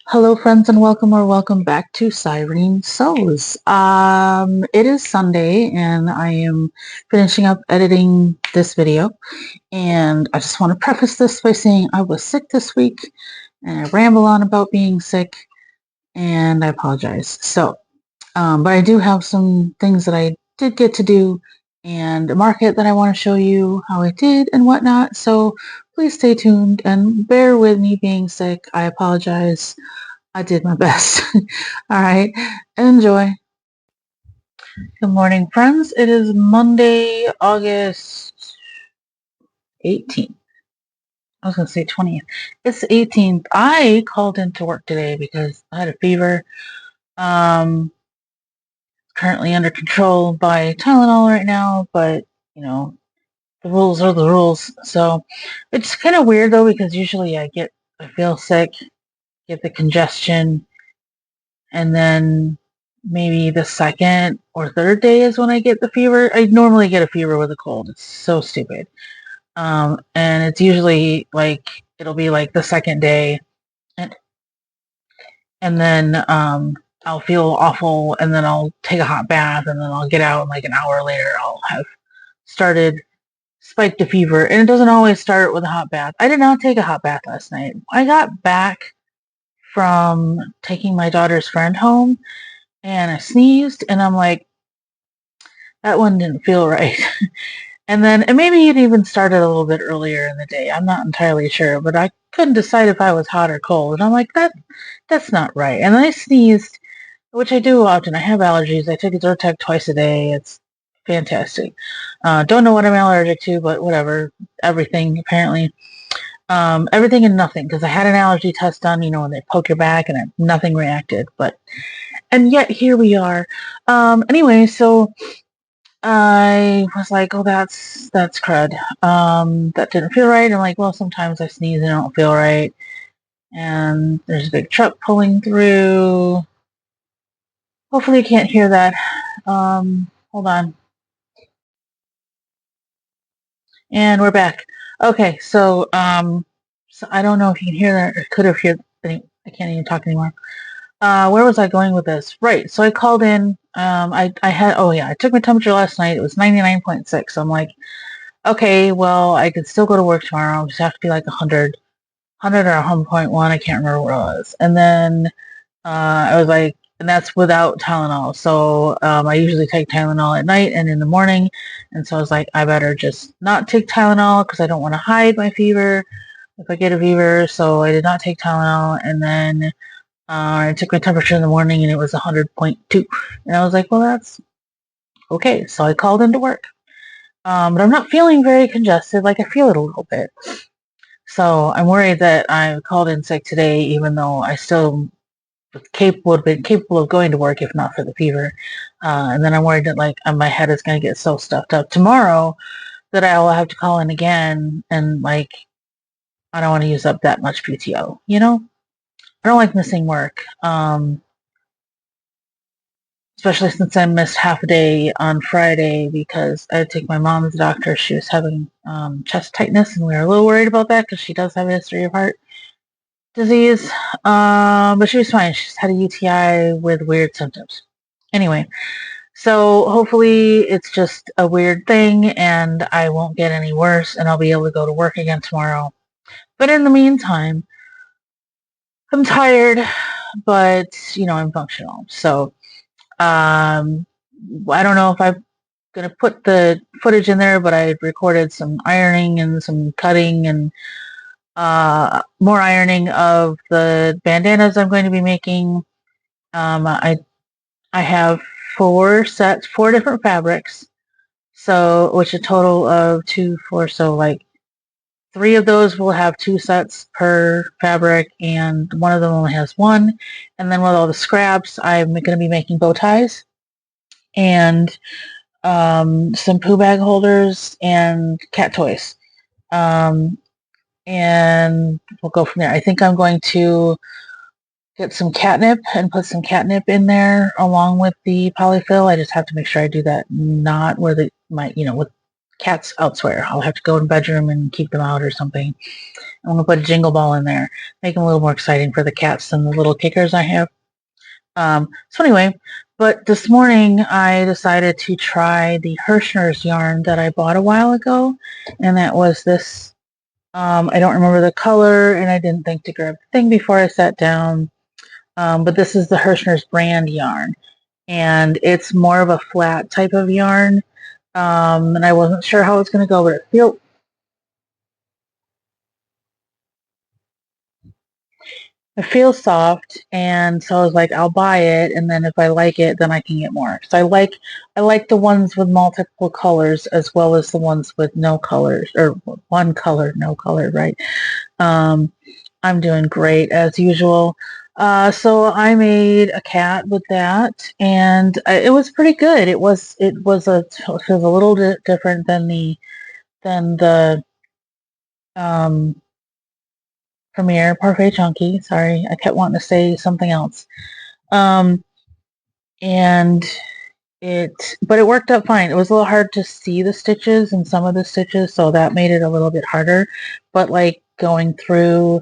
Hello friends and welcome back to Cyrene Sews. It is Sunday and I am finishing up editing this video, and I just want to preface this by saying I was sick this week and I ramble on about being sick and I apologize. But I do have some things that I did get to do and a market that I want to show you how I did and whatnot. So please stay tuned and bear with me being sick. I apologize. I did my best. All right, enjoy. Good morning, friends. It is Monday, August 18th. I was going to say 20th. It's the 18th. I called into work today because I had a fever. Um, Currently under control by Tylenol right now, but you know, the rules are the rules. So it's kind of weird though because usually I feel sick, get the congestion, and then maybe the second or third day is when I get the fever. I normally get a fever with a cold. It's so stupid. And it's usually like it'll be like the second day, and then I'll feel awful, and then I'll take a hot bath, and then I'll get out, and like an hour later, I'll have started spiked a fever. And it doesn't always start with a hot bath. I did not take a hot bath last night. I got back from taking my daughter's friend home, and I sneezed, and I'm like, that one didn't feel right. And maybe it even started a little bit earlier in the day. I'm not entirely sure, but I couldn't decide if I was hot or cold. And I'm like, that's not right. And then I sneezed, which I do often. I have allergies. I take a Zyrtec twice a day. It's fantastic. Don't know what I'm allergic to, but whatever. Everything, apparently. Everything and nothing, because I had an allergy test done, when they poke your back and nothing reacted. And yet here we are. Anyway, so I was like, oh, that's crud. That didn't feel right. I'm like, well, sometimes I sneeze and I don't feel right. And there's a big truck pulling through. Hopefully you can't hear that. Hold on. And we're back. Okay, so I don't know if you can hear that or could have heard. I can't even talk anymore. Where was I going with this? Right. So I called in. I took my temperature last night. It was 99.6. So I'm like, okay, well, I could still go to work tomorrow. I'll just have to be like 100 or 100.1. I can't remember what it was. And then I was like, and that's without Tylenol. So I usually take Tylenol at night and in the morning. And so I was like, I better just not take Tylenol because I don't want to hide my fever if I get a fever. So I did not take Tylenol. And then I took my temperature in the morning and it was 100.2. And I was like, well, that's okay. So I called into work. But I'm not feeling very congested. Like I feel it a little bit. So I'm worried that I called in sick today, even though I still would have been capable of going to work if not for the fever. And then I'm worried that like my head is going to get so stuffed up tomorrow that I will have to call in again. And like, I don't want to use up that much PTO, I don't like missing work. Especially since I missed half a day on Friday because I had to take my mom to the doctor. She was having chest tightness, and we were a little worried about that because she does have a history of heart disease. But she was fine. She just had a UTI with weird symptoms. Anyway, so hopefully it's just a weird thing and I won't get any worse and I'll be able to go to work again tomorrow. But in the meantime, I'm tired, but I'm functional. So I don't know if I'm going to put the footage in there, but I recorded some ironing and some cutting and more ironing of the bandanas I'm going to be making. I have four different fabrics, so which a total of four, so like three of those will have two sets per fabric, and one of them only has one. And then with all the scraps, I'm going to be making bow ties and some poo bag holders and cat toys. And we'll go from there. I think I'm going to get some catnip and put some catnip in there along with the polyfill. I just have to make sure I do that not where with cats elsewhere. I'll have to go in the bedroom and keep them out or something. I'm going to put a jingle ball in there, make them a little more exciting for the cats than the little kickers I have. So anyway, but this morning I decided to try the Hirschner's yarn that I bought a while ago, and that was this. I don't remember the color, and I didn't think to grab the thing before I sat down. But this is the Hirschner's brand yarn, and it's more of a flat type of yarn. And I wasn't sure how it's going to go, but it feels soft, and so I was like, I'll buy it, and then if I like it, then I can get more. So I like the ones with multiple colors as well as the ones with no colors, or one color, no color, right? Um, I'm doing great as usual. So I made a cat with that, and it was pretty good. It was a little bit different than the um, Premiere Parfait Chunky. Sorry, I kept wanting to say something else. Um, and but it worked out fine. It was a little hard to see the stitches and some of the stitches, so that made it a little bit harder. But like going through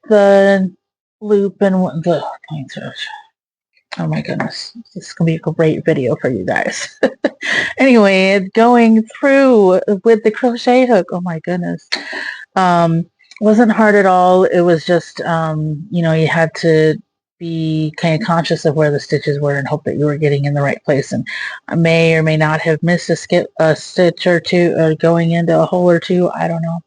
the loop and the oh my goodness, this is gonna be a great video for you guys. Anyway, going through with the crochet hook, oh my goodness. Um, wasn't hard at all. It was just, you know, you had to be kind of conscious of where the stitches were and hope that you were getting in the right place. And I may or may not have missed a stitch or two, or going into a hole or two. I don't know.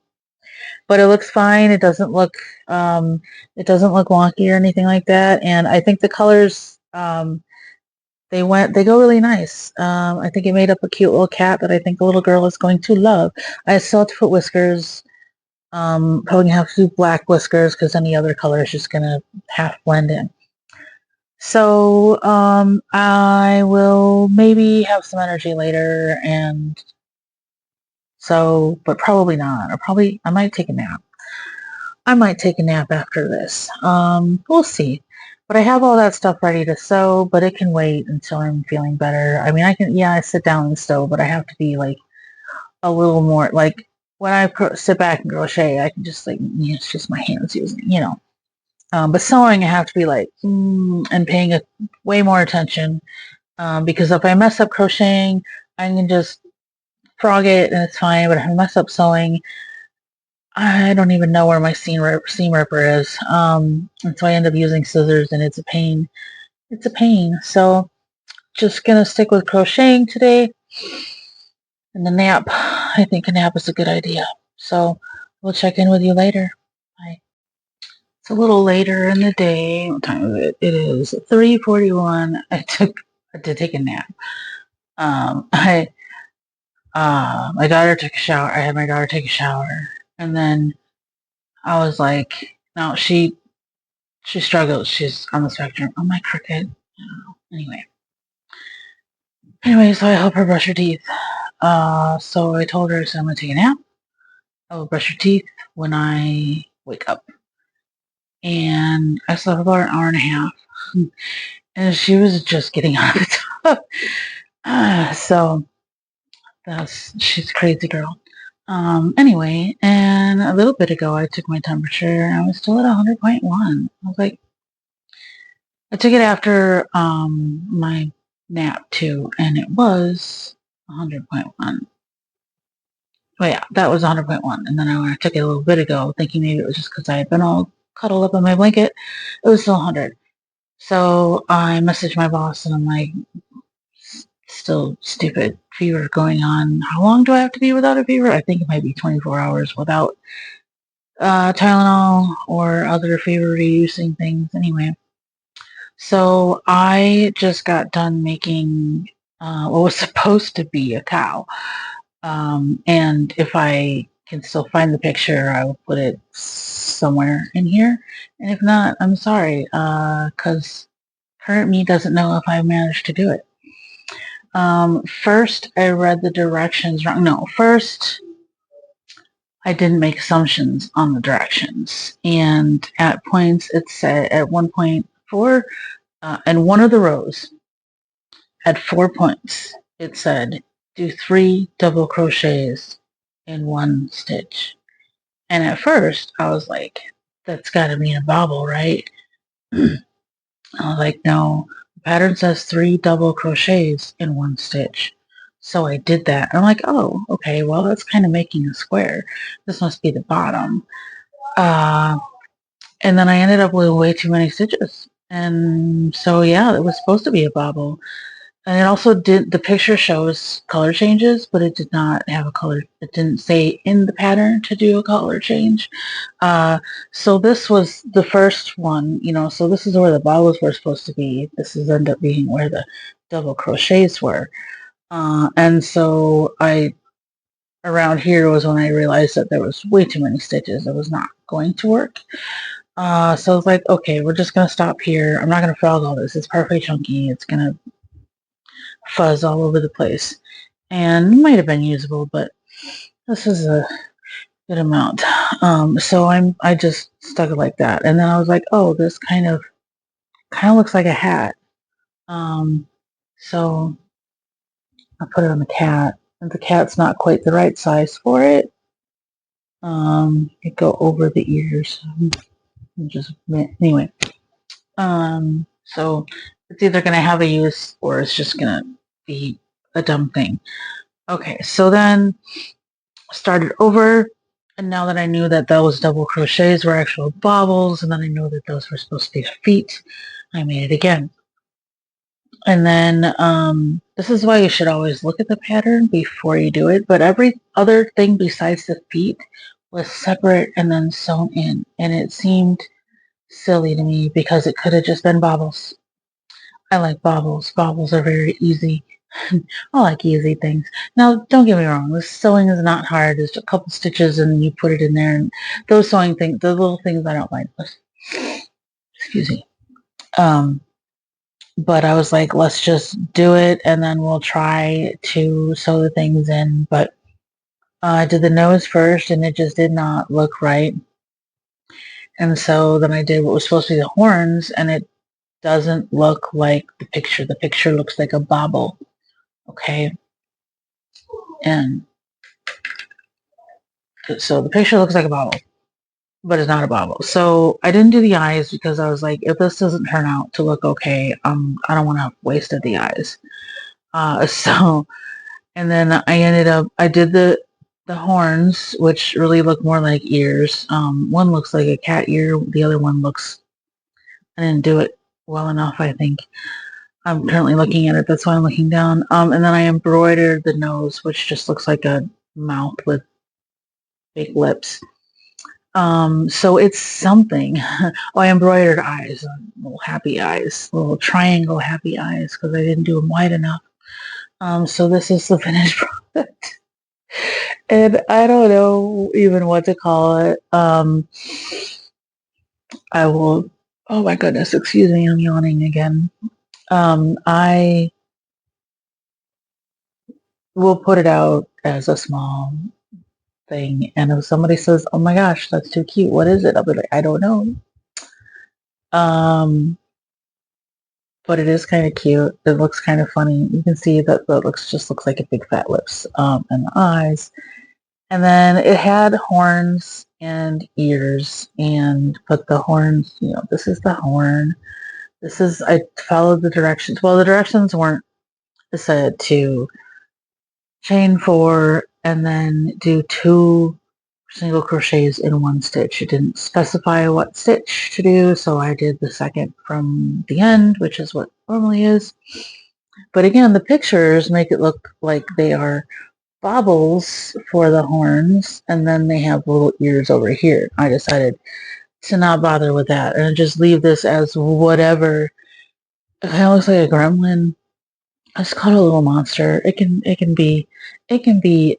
But it looks fine. It doesn't look wonky or anything like that. And I think the colors, they go really nice. I think it made up a cute little cat that I think the little girl is going to love. I still have to put whiskers. Probably have to do black whiskers because any other color is just going to half blend in. So I will maybe have some energy later, and so, but probably not. Or probably I might take a nap. I might take a nap after this. We'll see. But I have all that stuff ready to sew, but it can wait until I'm feeling better. I mean, I sit down and sew, but I have to be like a little more, like when I sit back and crochet, I can just like, it's just my hands using, you know. But sewing, I have to be like, and paying way more attention. Because if I mess up crocheting, I can just frog it and it's fine. But if I mess up sewing, I don't even know where my seam ripper is. And so I end up using scissors, and it's a pain. It's a pain. So just gonna stick with crocheting today. And the nap, I think a nap is a good idea. So we'll check in with you later. Bye. It's a little later in the day. What time is it? It is 3:41. I did take a nap. My daughter took a shower. I had my daughter take a shower, and then I was like, no, she struggles. She's on the spectrum. Oh, my crooked. Anyway, so I help her brush her teeth. So I told her, so I'm gonna take a nap. I will brush her teeth when I wake up. And I slept about an hour and a half. And she was just getting out of the tub. So she's a crazy girl. Anyway, and a little bit ago I took my temperature and I was still at 100.1. I was like, I took it after my nap too, and it was 100.1. Oh yeah, that was 100.1. And then I took it a little bit ago, thinking maybe it was just because I had been all cuddled up in my blanket. It was still 100. So I messaged my boss and I'm like, still stupid fever going on. How long do I have to be without a fever? I think it might be 24 hours without Tylenol or other fever-reducing things. Anyway, so I just got done making what was supposed to be a cow. And if I can still find the picture, I will put it somewhere in here. And if not, I'm sorry, because current me doesn't know if I managed to do it. First, I read the directions wrong. No, first, I didn't make assumptions on the directions. And at points, it said, at 1.4, and one of the rows, at 4 points, it said, do 3 double crochets in 1 stitch. And at first I was like, that's gotta mean a bobble, right? I was like, no, the pattern says 3 double crochets in 1 stitch. So I did that. I'm like, oh, okay, well, that's kind of making a square. This must be the bottom. And then I ended up with way too many stitches. And so, yeah, it was supposed to be a bobble. And it also did, the picture shows color changes, but it did not have a color. It didn't say in the pattern to do a color change. So this was the first one, so this is where the bobbles were supposed to be. This is ended up being where the double crochets were. And so around here was when I realized that there was way too many stitches. It was not going to work. So I was like, okay, we're just going to stop here. I'm not going to frog all this. It's perfectly chunky. It's going to fuzz all over the place. And it might have been usable, but this is a good amount. So I just stuck it like that. And then I was like, oh, this kind of looks like a hat. So I put it on the cat. And the cat's not quite the right size for it. It go over the ears. Anyway. So it's either going to have a use or it's just going to be a dumb thing. Okay, so then started over, and now that I knew that those double crochets were actual bobbles, and then I know that those were supposed to be feet, I made it again. And then this is why you should always look at the pattern before you do it, but every other thing besides the feet was separate and then sewn in, and it seemed silly to me because it could have just been bobbles. I like bobbles. Bobbles are very easy. I like easy things. Now, don't get me wrong. This sewing is not hard. It's a couple stitches and you put it in there. And those sewing things, the little things I don't like. Excuse me. But I was like, let's just do it and then we'll try to sew the things in. But I did the nose first and it just did not look right. And so then I did what was supposed to be the horns and it doesn't look like the picture. The picture looks like a bobble. Okay. And so the picture looks like a bobble, but it's not a bobble. So I didn't do the eyes because I was like, if this doesn't turn out to look okay, I don't want to have wasted the eyes. So, and then I did the horns, which really look more like ears. One looks like a cat ear. The other one I didn't do it well enough, I think. I'm currently looking at it. That's why I'm looking down. And then I embroidered the nose, which just looks like a mouth with big lips. So it's something. Oh, I embroidered eyes, little happy eyes, little triangle happy eyes, because I didn't do them wide enough. So this is the finished product. And I don't know even what to call it. I will, oh my goodness, excuse me, I'm yawning again. I will put it out as a small thing. And if somebody says, oh my gosh, that's too cute, what is it? I'll be like, I don't know. But it is kind of cute. It looks kind of funny. You can see that just looks like a big fat lips and the eyes. And then it had horns and ears, but the horns, this is the horn. I followed the directions. Well, the directions weren't. It said to chain 4 and then do 2 single crochets in 1 stitch. It didn't specify what stitch to do, so I did the second from the end, which is what normally is. But again, the pictures make it look like they are bobbles for the horns, and then they have little ears over here. I decided to not bother with that and just leave this as whatever. It kind of looks like a gremlin. I just call it a little monster. It can be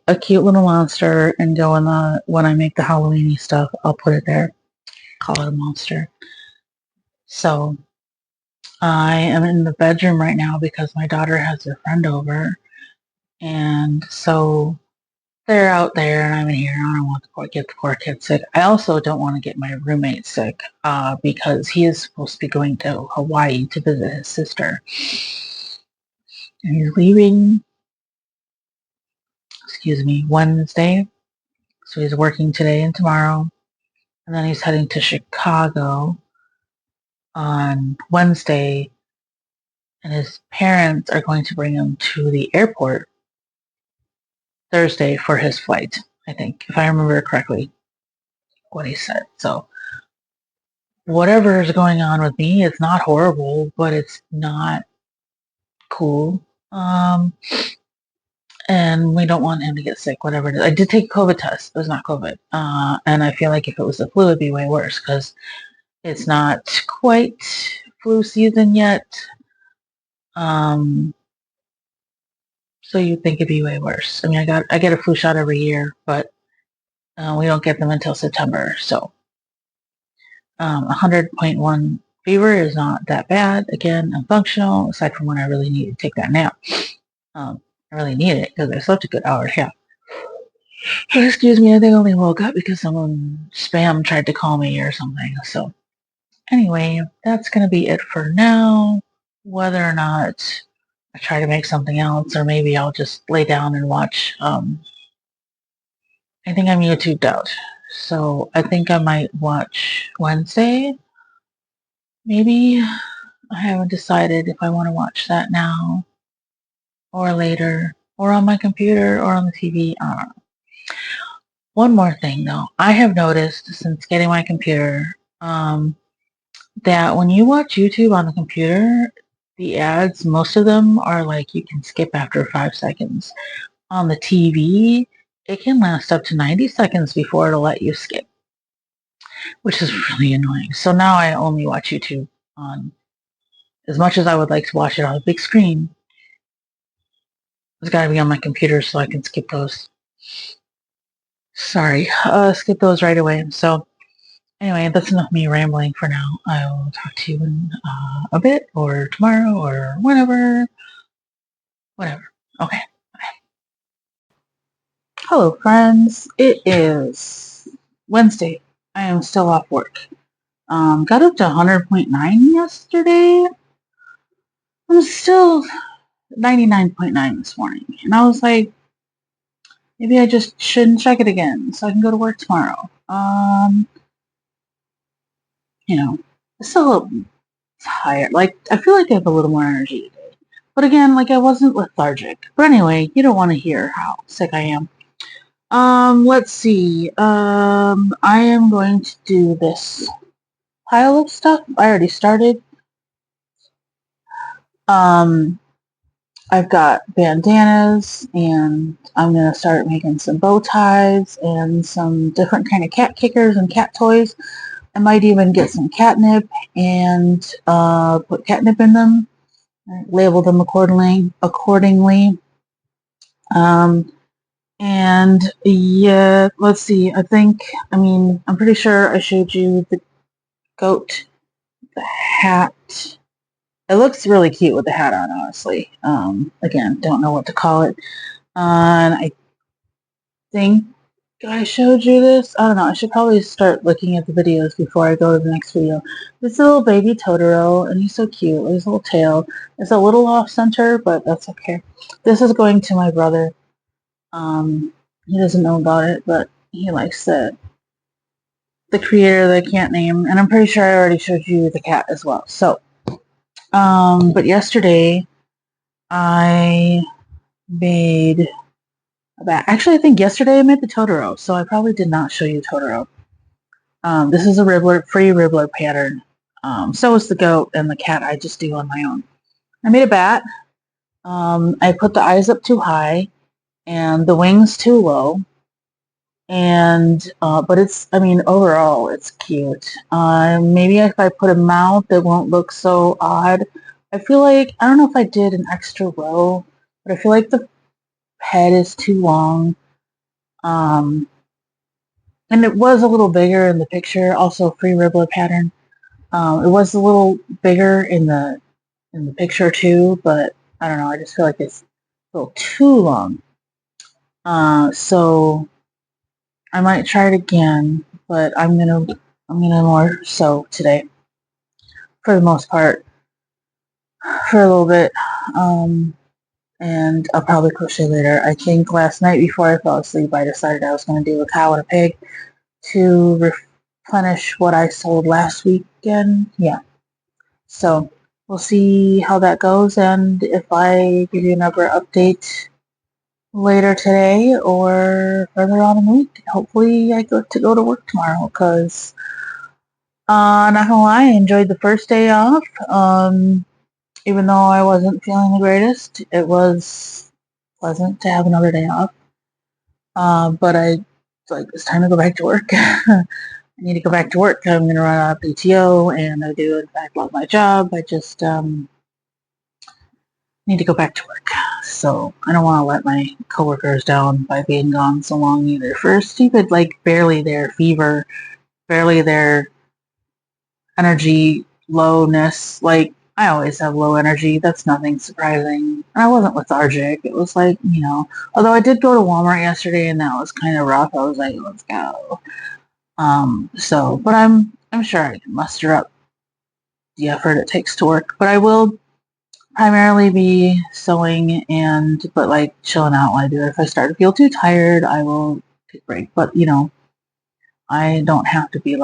a cute little monster and go in when I make the Halloweeny stuff, I'll put it there. Call it a monster. So I am in the bedroom right now because my daughter has her friend over. And so they're out there and I'm in here. I don't want to get the poor kid sick. I also don't want to get my roommate sick because he is supposed to be going to Hawaii to visit his sister. And he's leaving Wednesday. So he's working today and tomorrow. And then he's heading to Chicago on Wednesday. And his parents are going to bring him to the airport Thursday for his flight, I think, if I remember correctly what he said. So whatever is going on with me, it's not horrible, but it's not cool. And we don't want him to get sick, whatever it is. I did take a COVID test. It was not COVID. And I feel like if it was the flu, it'd be way worse because it's not quite flu season yet. So you'd think it'd be way worse. I mean, I get a flu shot every year, but we don't get them until September. So 100.1 fever is not that bad. Again, I'm functional, aside from when I really need to take that nap. I really need it because I slept a good hour and a half. Excuse me, I think I only woke up because someone spam tried to call me or something. So anyway, that's going to be it for now. Whether or not I try to make something else, or maybe I'll just lay down and watch. I think I'm YouTubed out. So I think I might watch Wednesday. Maybe. I haven't decided if I want to watch that now or later or on my computer or on the TV. I don't know. One more thing though. I have noticed since getting my computer that when you watch YouTube on the computer, the ads, most of them are like you can skip after 5 seconds. On the TV, it can last up to 90 seconds before it'll let you skip, which is really annoying. So now I only watch YouTube on, as much as I would like to watch it on a big screen, it's got to be on my computer so I can skip those. Sorry, skip those right away. So anyway, that's enough me rambling for now. I will talk to you in a bit, or tomorrow, or whenever. Whatever. Okay. Hello, friends. It is Wednesday. I am still off work. Got up to 100.9 yesterday. I'm still 99.9 this morning. And I was like, maybe I just shouldn't check it again so I can go to work tomorrow. Still a little tired. Like, I feel like I have a little more energy today. But again, like, I wasn't lethargic. But anyway, you don't want to hear how sick I am. Let's see. I am going to do this pile of stuff. I already started. I've got bandanas, and I'm going to start making some bow ties and some different kind of cat kickers and cat toys. I might even get some catnip and put catnip in them, label them accordingly. And yeah, let's see. I'm pretty sure I showed you the goat, the hat. It looks really cute with the hat on, honestly. Again, don't know what to call it. And I think I showed you this. I don't know. I should probably start looking at the videos before I go to the next video. This is a little baby Totoro, and he's so cute with his little tail. It's a little off center, but that's okay. This is going to my brother. He doesn't know about it, but he likes the creator that I can't name, and I'm pretty sure I already showed you the cat as well. So, but yesterday I made actually, I think yesterday I made the Totoro, so I probably did not show you Totoro. This is a free Ribbler pattern. So is the goat, and the cat I just do on my own. I made a bat. I put the eyes up too high and the wings too low. And, but overall it's cute. Maybe if I put a mouth, it won't look so odd. I don't know if I did an extra row, but I feel like the head is too long. And it was a little bigger in the picture, also free Ribbler pattern. It was a little bigger in the picture too, but I don't know, I just feel like it's a little too long. So I might try it again, but I'm gonna more sew today for the most part for a little bit. and I'll probably crochet later. I think last night before I fell asleep, I decided I was going to do a cow and a pig to replenish what I sold last weekend. Yeah. So we'll see how that goes, and if I give you another update later today or further on in the week. Hopefully I get to go to work tomorrow because, not gonna lie, I enjoyed the first day off. Even though I wasn't feeling the greatest, it was pleasant to have another day off. But it's time to go back to work. I need to go back to work. I'm going to run out of PTO, and I do, in fact, love my job. I just need to go back to work. So I don't want to let my coworkers down by being gone so long either. For a stupid, barely there fever, barely there energy lowness. I always have low energy. That's nothing surprising. And I wasn't lethargic. It was although I did go to Walmart yesterday and that was kind of rough. I was like, let's go. But I'm sure I can muster up the effort it takes to work. But I will primarily be sewing but chilling out while I do it. If I start to feel too tired, I will take a break. But I don't have to be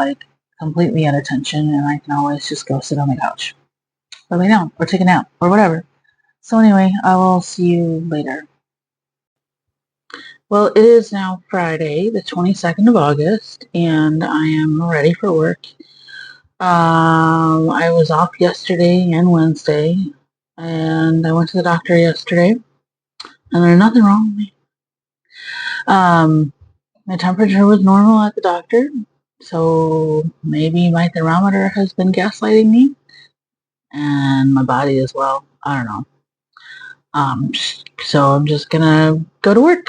completely at attention, and I can always just go sit on the couch or lay down or take a nap or whatever. So anyway, I will see you later. Well, it is now Friday, the 22nd of August, and I am ready for work. I was off yesterday and Wednesday, and I went to the doctor yesterday, and there's nothing wrong with me. My temperature was normal at the doctor, so maybe my thermometer has been gaslighting me, and my body as well. I don't know. So I'm just gonna go to work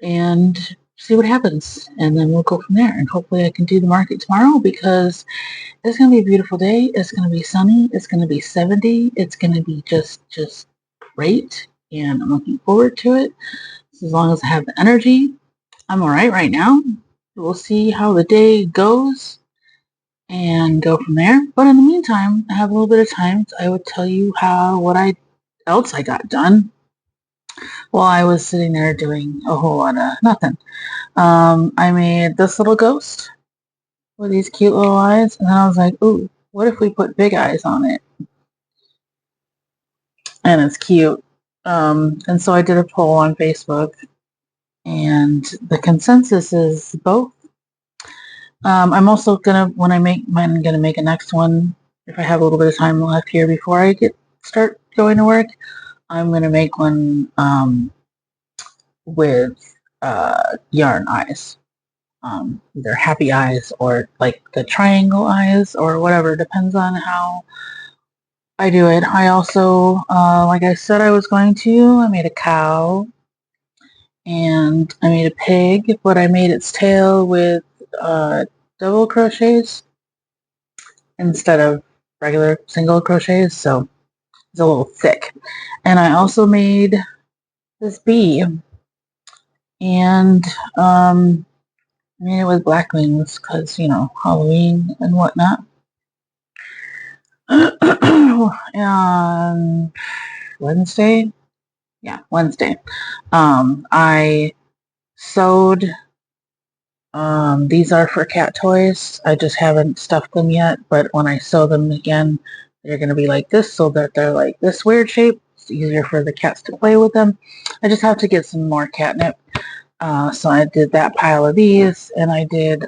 and see what happens, and then we'll go from there. And hopefully I can do the market tomorrow because it's gonna be a beautiful day. It's gonna be sunny. It's gonna be 70. It's gonna be just great, and I'm looking forward to it. So as long as I have the energy, I'm all right now. We'll see how the day goes and go from there. But in the meantime, I have a little bit of time. So I would tell you what else I got done while I was sitting there doing a whole lot of nothing. I made this little ghost with these cute little eyes, and then I was like, ooh, what if we put big eyes on it? And it's cute. And so I did a poll on Facebook, and the consensus is both. I'm also when I make mine, I'm gonna make a next one if I have a little bit of time left here before I start going to work. I'm gonna make one with yarn eyes, either happy eyes or the triangle eyes or whatever. Depends on how I do it. I also, like I said I was going to, I made a cow and I made a pig, but I made its tail with double crochets instead of regular single crochets, so it's a little thick. And I also made this bee, and I made it with black wings because, Halloween and whatnot. And Wednesday, I sewed. These are for cat toys. I just haven't stuffed them yet, but when I sew them again, they're going to be like this so that they're like this weird shape. It's easier for the cats to play with them. I just have to get some more catnip. So I did that pile of these, and I did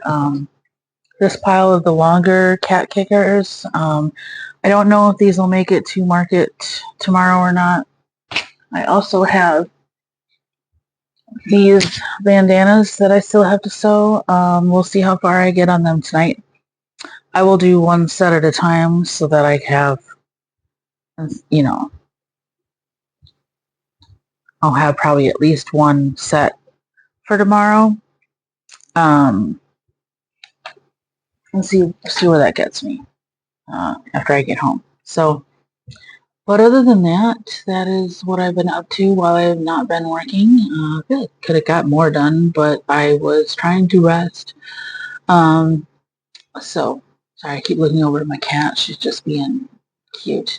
this pile of the longer cat kickers. I don't know if these will make it to market tomorrow or not. I also have these bandanas that I still have to sew. We'll see how far I get on them tonight. I will do one set at a time so that I have, I'll have probably at least one set for tomorrow. And see where that gets me after I get home. So, but other than that, that is what I've been up to while I have not been working. I feel like could have got more done, but I was trying to rest. So, sorry, I keep looking over at my cat. She's just being cute.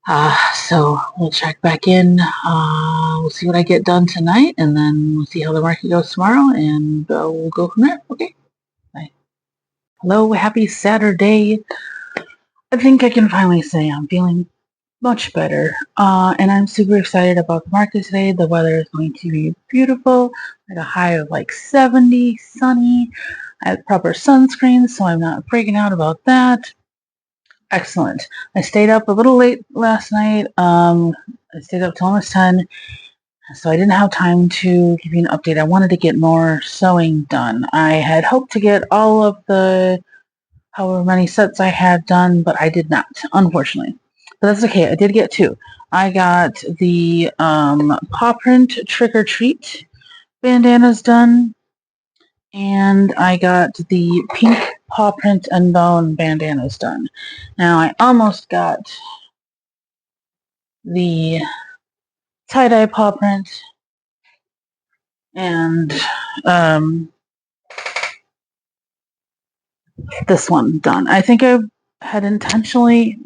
So we'll check back in. We'll see what I get done tonight, and then we'll see how the market goes tomorrow, and we'll go from there. Okay. Bye. Hello, happy Saturday. I think I can finally say I'm feeling much better. And I'm super excited about the market today. The weather is going to be beautiful, at a high of like 70, sunny. I have proper sunscreen, so I'm not freaking out about that. Excellent. I stayed up a little late last night. I stayed up till almost 10, so I didn't have time to give you an update. I wanted to get more sewing done. I had hoped to get all of the however many sets I had done, but I did not, unfortunately. But that's okay. I did get two. I got the paw print trick or treat bandanas done, and I got the pink paw print and bone bandanas done. Now I almost got the tie-dye paw print and this one done. I think I had initially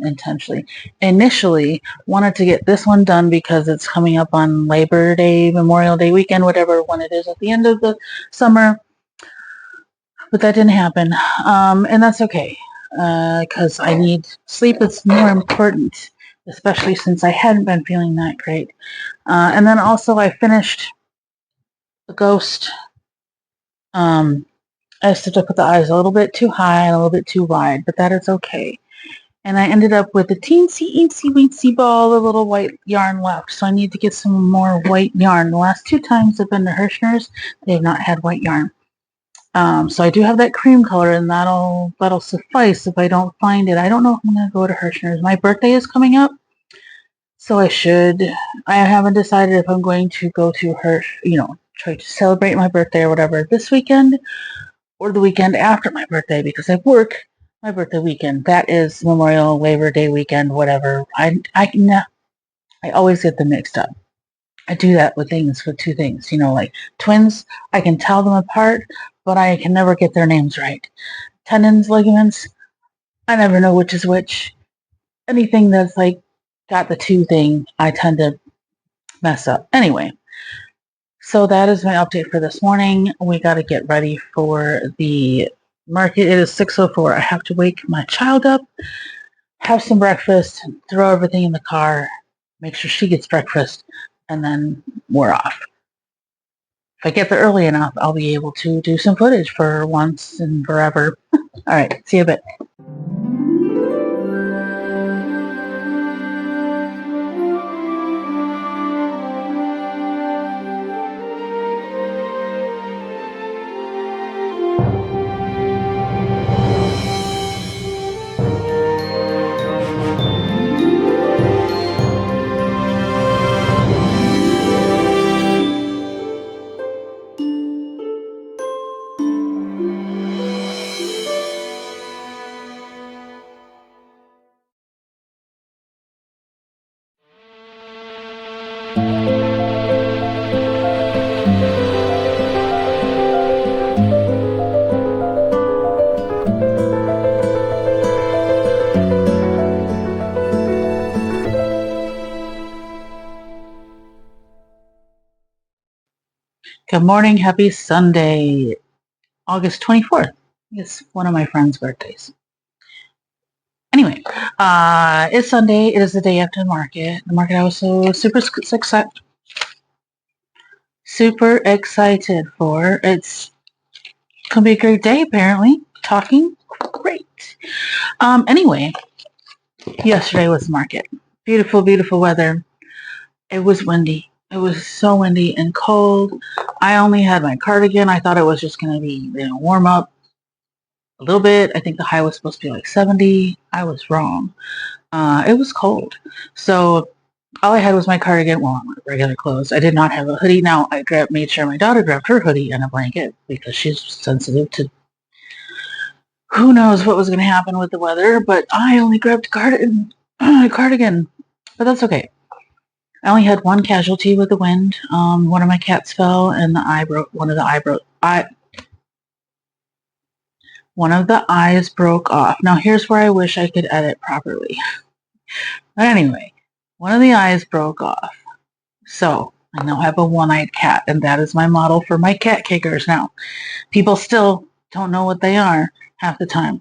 wanted to get this one done because it's coming up on Labor Day, Memorial Day weekend, whatever one it is at the end of the summer. But that didn't happen. And that's okay, because I need sleep. It's more important, especially since I hadn't been feeling that great. And then also I finished the Ghost. I still put the eyes a little bit too high and a little bit too wide, but that is okay. And I ended up with a teensy, eensy, weensy ball of little white yarn left. So I need to get some more white yarn. The last two times I've been to Hirschner's, they have not had white yarn. So I do have that cream color, and that'll suffice if I don't find it. I don't know if I'm going to go to Hirschner's. My birthday is coming up, so I haven't decided if I'm going to go to try to celebrate my birthday or whatever this weekend or the weekend after my birthday, because I work my birthday weekend. That is Memorial, Labor Day weekend, whatever. I always get them mixed up. I do that with two things, like twins. I can tell them apart, but I can never get their names right. Tendons, ligaments, I never know which is which. Anything that's like got the two thing, I tend to mess up. Anyway, so that is my update for this morning. We got to get ready for the market. It is 6:04. I have to wake my child up, have some breakfast, throw everything in the car, make sure she gets breakfast, and then we're off. If I get there early enough, I'll be able to do some footage for once and forever. All right, see you in a bit. Good morning, happy Sunday, August 24th. It's one of my friend's birthdays. Anyway, it's Sunday. It is the day after the market. The market I was so super excited for. It's gonna be a great day, apparently. Talking great. Anyway, yesterday was the market. Beautiful, beautiful weather. It was windy. It was so windy and cold. I only had my cardigan. I thought it was just gonna be, warm up a little bit. I think the high was supposed to be like 70. I was wrong. It was cold. So all I had was my cardigan, well, my regular clothes. I did not have a hoodie. Now, I made sure my daughter grabbed her hoodie and a blanket because she's sensitive to who knows what was going to happen with the weather, but I only grabbed a cardigan. But that's okay. I only had one casualty with the wind. One of my cats fell and one of the eyes broke off. Now, here's where I wish I could edit properly. But anyway, one of the eyes broke off. So I now have a one-eyed cat, and that is my model for my cat kickers now. People still don't know what they are half the time.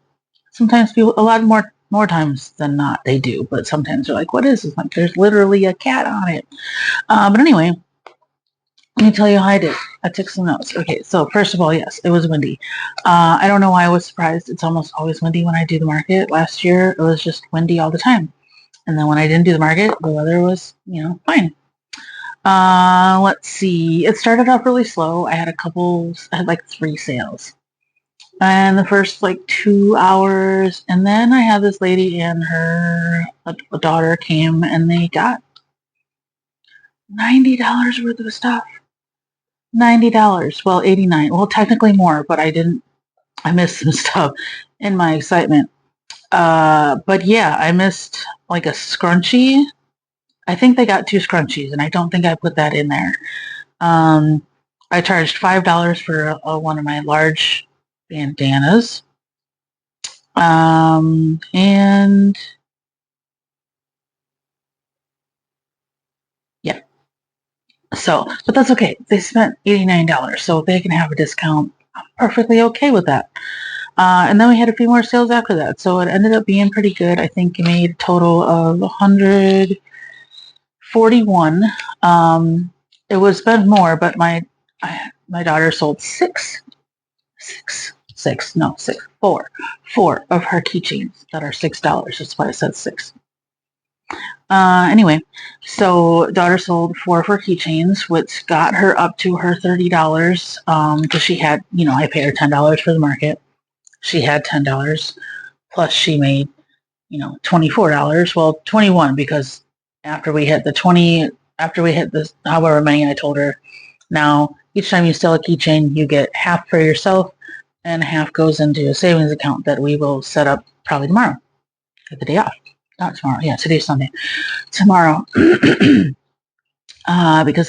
Sometimes people, a lot more times than not, they do. But sometimes they're like, "What is this?" Like, there's literally a cat on it. But anyway, let me tell you how I did. I took some notes. Okay, so first of all, yes, it was windy. I don't know why I was surprised. It's almost always windy when I do the market. Last year, it was just windy all the time. And then when I didn't do the market, the weather was, fine. Let's see. It started off really slow. I had like 3 sales. And the first like 2 hours, and then I had this lady and a daughter came and they got $90 worth of stuff. $90. Well, 89. Well, technically more, but I missed some stuff in my excitement. But yeah, I missed like a scrunchie. I think they got 2 scrunchies, and I don't think I put that in there. I charged $5 for one of my large bandanas. And yeah, so, but that's okay. They spent $89, so if they can have a discount, I'm perfectly okay with that. And then we had a few more sales after that, so it ended up being pretty good. I think it made a total of 141. It would spend more, but my daughter sold four of her keychains that are $6. That's why I said 6. Anyway, so daughter sold 4 of her keychains, which got her up to her $30. Because she had, I paid her $10 for the market. She had $10 plus she made, $24. Well, 21 because after we hit this, however many I told her, now each time you sell a keychain, you get half for yourself and half goes into a savings account that we will set up probably tomorrow, at the day off. Not tomorrow. Yeah, today's Sunday. Tomorrow, because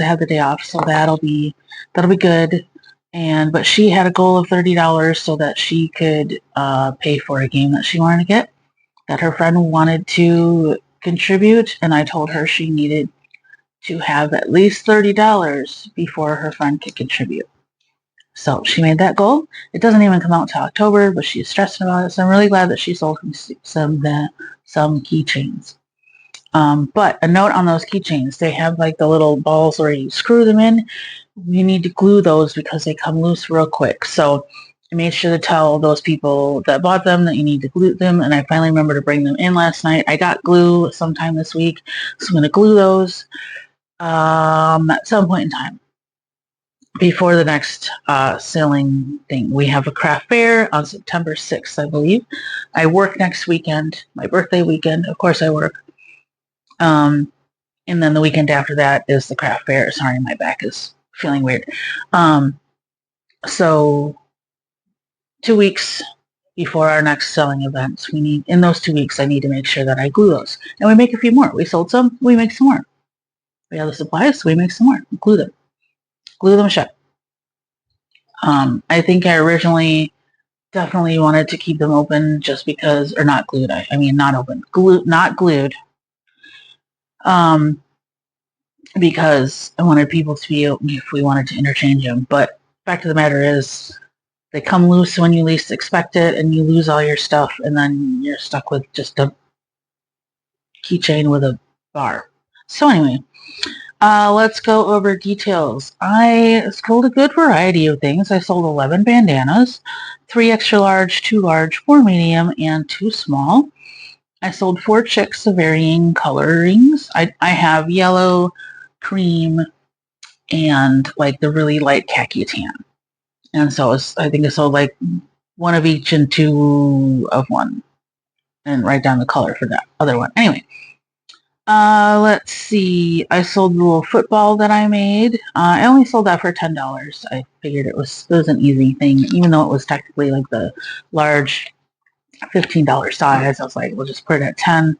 I have the day off, so that'll be good. But she had a goal of $30 so that she could pay for a game that she wanted to get, that her friend wanted to contribute, and I told her she needed to have at least $30 before her friend could contribute. So she made that goal. It doesn't even come out till October, but she's stressing about it. So I'm really glad that she sold some keychains. But a note on those keychains, they have like the little balls where you screw them in. You need to glue those because they come loose real quick. So I made sure to tell those people that bought them that you need to glue them, and I finally remembered to bring them in last night. I got glue sometime this week, so I'm going to glue those at some point in time before the next sailing thing. We have a craft fair on September 6th, I believe. I work next weekend, my birthday weekend. Of course I work. And then the weekend after that is the craft fair. Sorry, my back is feeling weird. So 2 weeks before our next selling events, in those 2 weeks, I need to make sure that I glue those. And we make a few more. We sold some, we make some more. We have the supplies, so we make some more. Glue them shut. I think I originally definitely wanted to keep them open just because, or not glued. I mean, not open, not glued. Because I wanted people to be open if we wanted to interchange them. But fact of the matter is, they come loose when you least expect it, and you lose all your stuff, and then you're stuck with just a keychain with a bar. So anyway, let's go over details. I sold a good variety of things. I sold 11 bandanas, 3 extra large, 2 large, 4 medium, and 2 small. I sold 4 chicks of varying colorings. I have yellow, cream, and like the really light khaki tan. And so I think I sold like 1 of each and 2 of one, and write down the color for that other one. Anyway, let's see. I sold the little football that I made. I only sold that for $10. I figured it was an easy thing, even though it was technically like the large $15 size. I was like, we'll just put it at 10.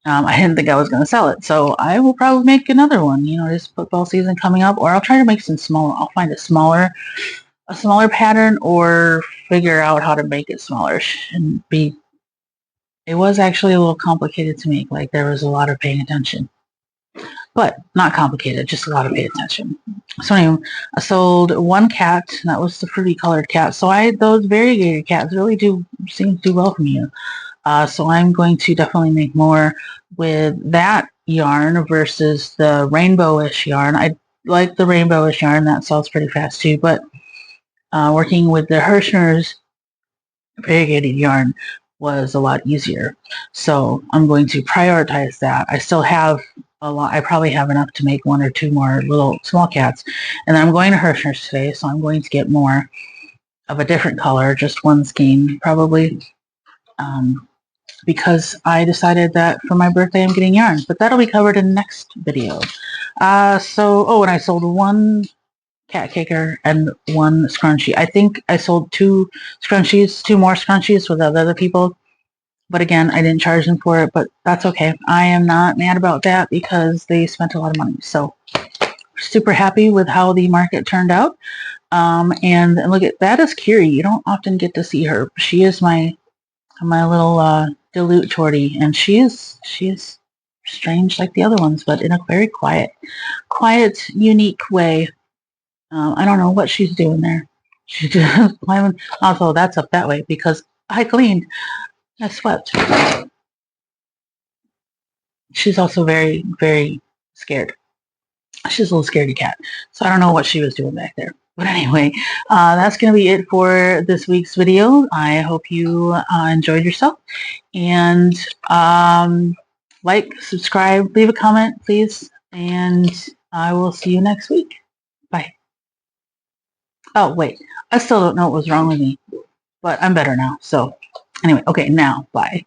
I didn't think I was going to sell it, so I will probably make another one. This football season coming up, or I'll try to make some smaller. I'll find a smaller pattern, or figure out how to make it smaller. It was actually a little complicated to make. Like, there was a lot of paying attention. but not complicated, just a lot of pay attention. So anyway, I sold one cat, and that was the fruity colored cat. So those variegated cats really do seem to do well for me. So I'm going to definitely make more with that yarn versus the rainbowish yarn. I like the rainbowish yarn, that sells pretty fast too, but working with the Hirschner's variegated yarn was a lot easier. So I'm going to prioritize that. I still have a lot. I probably have enough to make one or two more little small cats. And then I'm going to Hirschner's today, so I'm going to get more of a different color, just one skein probably, because I decided that for my birthday I'm getting yarn. But that'll be covered in the next video. And I sold one cat caker and one scrunchie. I think I sold two more scrunchies with other people. But again, I didn't charge them for it, but that's okay. I am not mad about that because they spent a lot of money. So super happy with how the market turned out. And look at that is Kiri. You don't often get to see her. She is my little dilute tortie, and she is strange like the other ones, but in a very quiet, unique way. I don't know what she's doing there. She's just climbing. Also, that's up that way because I cleaned. I swept. She's also very, very scared. She's a little scaredy cat. So I don't know what she was doing back there. But anyway, that's going to be it for this week's video. I hope you enjoyed yourself. And like, subscribe, leave a comment, please. And I will see you next week. Bye. Oh, wait. I still don't know what was wrong with me. But I'm better now. So anyway, okay, now, bye.